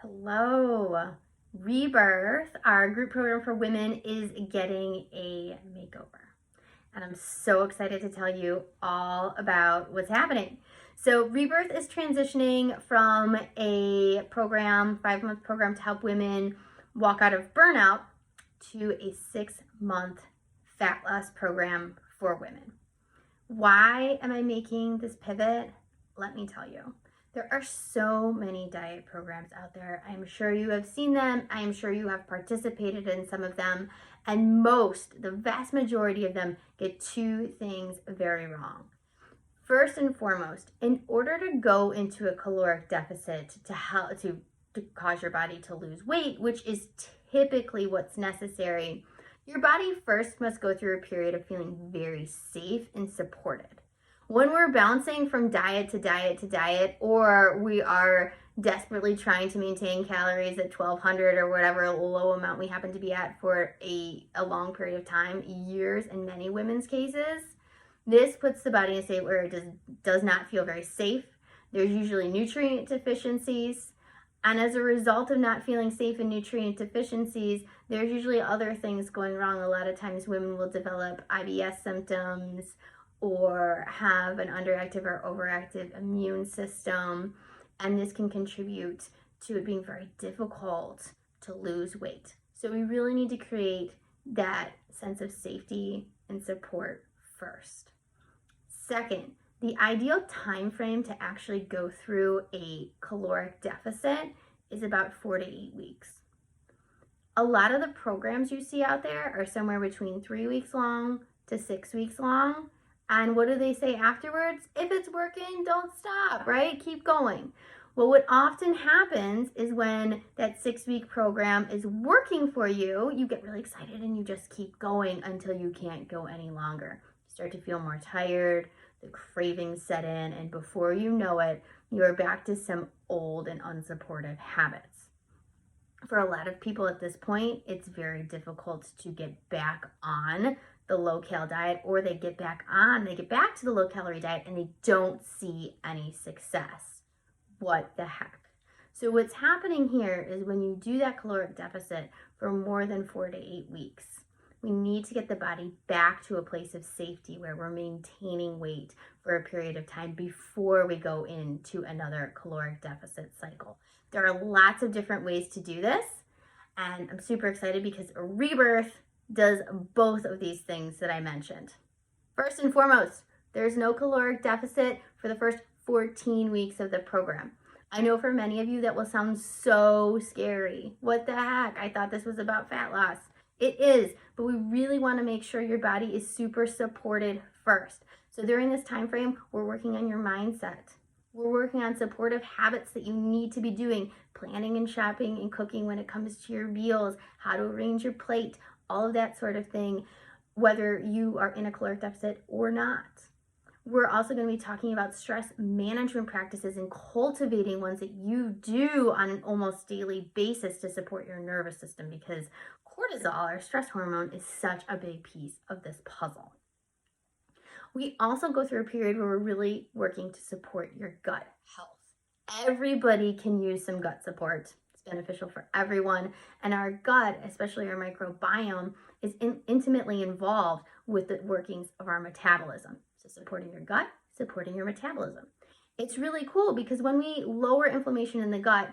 Hello. Rebirth, our group program for women, is getting a makeover. And I'm so excited to tell you all about what's happening. So Rebirth is transitioning from a program, 5-month program to help women walk out of burnout, to a 6-month fat loss program for women. Why am I making this pivot? Let me tell you. There are so many diet programs out there. I'm sure you have seen them. I am sure you have participated in some of them. And the vast majority of them, get two things very wrong. First and foremost, in order to go into a caloric deficit to cause your body to lose weight, which is typically what's necessary, your body first must go through a period of feeling very safe and supported. When we're bouncing from diet to diet to diet, or we are desperately trying to maintain calories at 1200 or whatever low amount we happen to be at for a long period of time, years in many women's cases, this puts the body in a state where it does not feel very safe. There's usually nutrient deficiencies. And as a result of not feeling safe in nutrient deficiencies, there's usually other things going wrong. A lot of times women will develop IBS symptoms or have an underactive or overactive immune system. And this can contribute to it being very difficult to lose weight. So we really need to create that sense of safety and support first. Second, the ideal time frame to actually go through a caloric deficit is about 4 to 8 weeks. A lot of the programs you see out there are somewhere between 3 weeks long to 6 weeks long. And what do they say afterwards? If it's working, don't stop, right? Keep going. Well, what often happens is when that 6-week program is working for you, you get really excited and you just keep going until you can't go any longer. You start to feel more tired, the cravings set in, and before you know it, you're back to some old and unsupportive habits. For a lot of people at this point, it's very difficult to get back on the low-cal diet, or they get back to the low-calorie diet and they don't see any success. What the heck? So what's happening here is when you do that caloric deficit for more than 4 to 8 weeks, we need to get the body back to a place of safety where we're maintaining weight for a period of time before we go into another caloric deficit cycle. There are lots of different ways to do this, and I'm super excited because Rebirth does both of these things that I mentioned. First and foremost, there's no caloric deficit for the first 14 weeks of the program. I know for many of you that will sound so scary. What the heck? I thought this was about fat loss. It is, but we really want to make sure your body is super supported first. So during this time frame, we're working on your mindset. We're working on supportive habits that you need to be doing, planning and shopping and cooking when it comes to your meals, how to arrange your plate, all of that sort of thing, whether you are in a caloric deficit or not. We're also going to be talking about stress management practices and cultivating ones that you do on an almost daily basis to support your nervous system, because cortisol, our stress hormone, is such a big piece of this puzzle. We also go through a period where we're really working to support your gut health. Everybody can use some gut support. It's beneficial for everyone. And our gut, especially our microbiome, is intimately involved with the workings of our metabolism. So supporting your gut, supporting your metabolism. It's really cool because when we lower inflammation in the gut,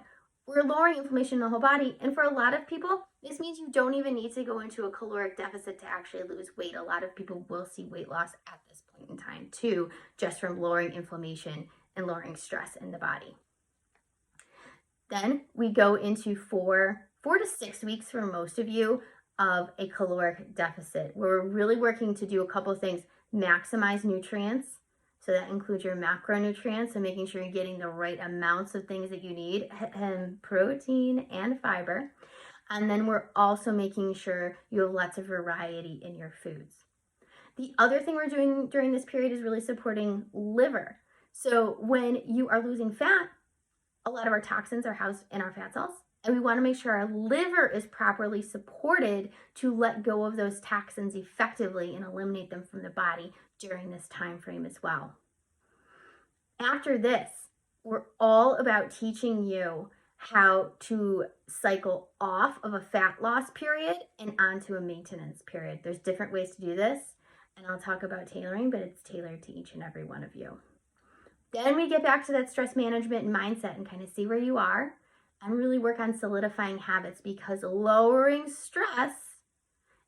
we're lowering inflammation in the whole body. And for a lot of people, this means you don't even need to go into a caloric deficit to actually lose weight. A lot of people will see weight loss at this point in time too, just from lowering inflammation and lowering stress in the body. Then we go into 4 to 6 weeks for most of you of a caloric deficit, where we're really working to do a couple of things. Maximize nutrients. So that includes your macronutrients, so making sure you're getting the right amounts of things that you need, protein and fiber. And then we're also making sure you have lots of variety in your foods. The other thing we're doing during this period is really supporting liver. So when you are losing fat, a lot of our toxins are housed in our fat cells, and we want to make sure our liver is properly supported to let go of those toxins effectively and eliminate them from the body during this time frame as well. After this, we're all about teaching you how to cycle off of a fat loss period and onto a maintenance period. There's different ways to do this, and I'll talk about tailoring, but it's tailored to each and every one of you. Then we get back to that stress management and mindset and kind of see where you are and really work on solidifying habits, because lowering stress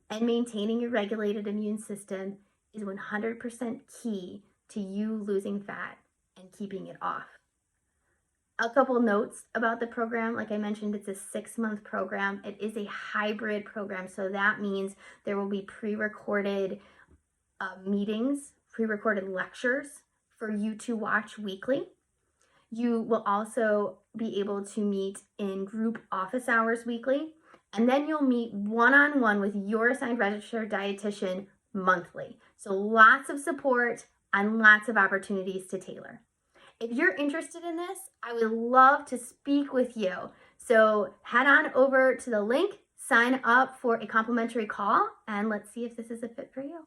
and maintaining your regulated immune system is 100% key to you losing fat and keeping it off. A couple notes about the program. Like I mentioned, it's a 6-month program. It is a hybrid program, so that means there will be pre-recorded meetings, pre-recorded lectures for you to watch weekly. You will also be able to meet in group office hours weekly, and then you'll meet one-on-one with your assigned registered dietitian monthly. So lots of support and lots of opportunities to tailor. If you're interested in this, I would love to speak with you. So head on over to the link, sign up for a complimentary call, and let's see if this is a fit for you.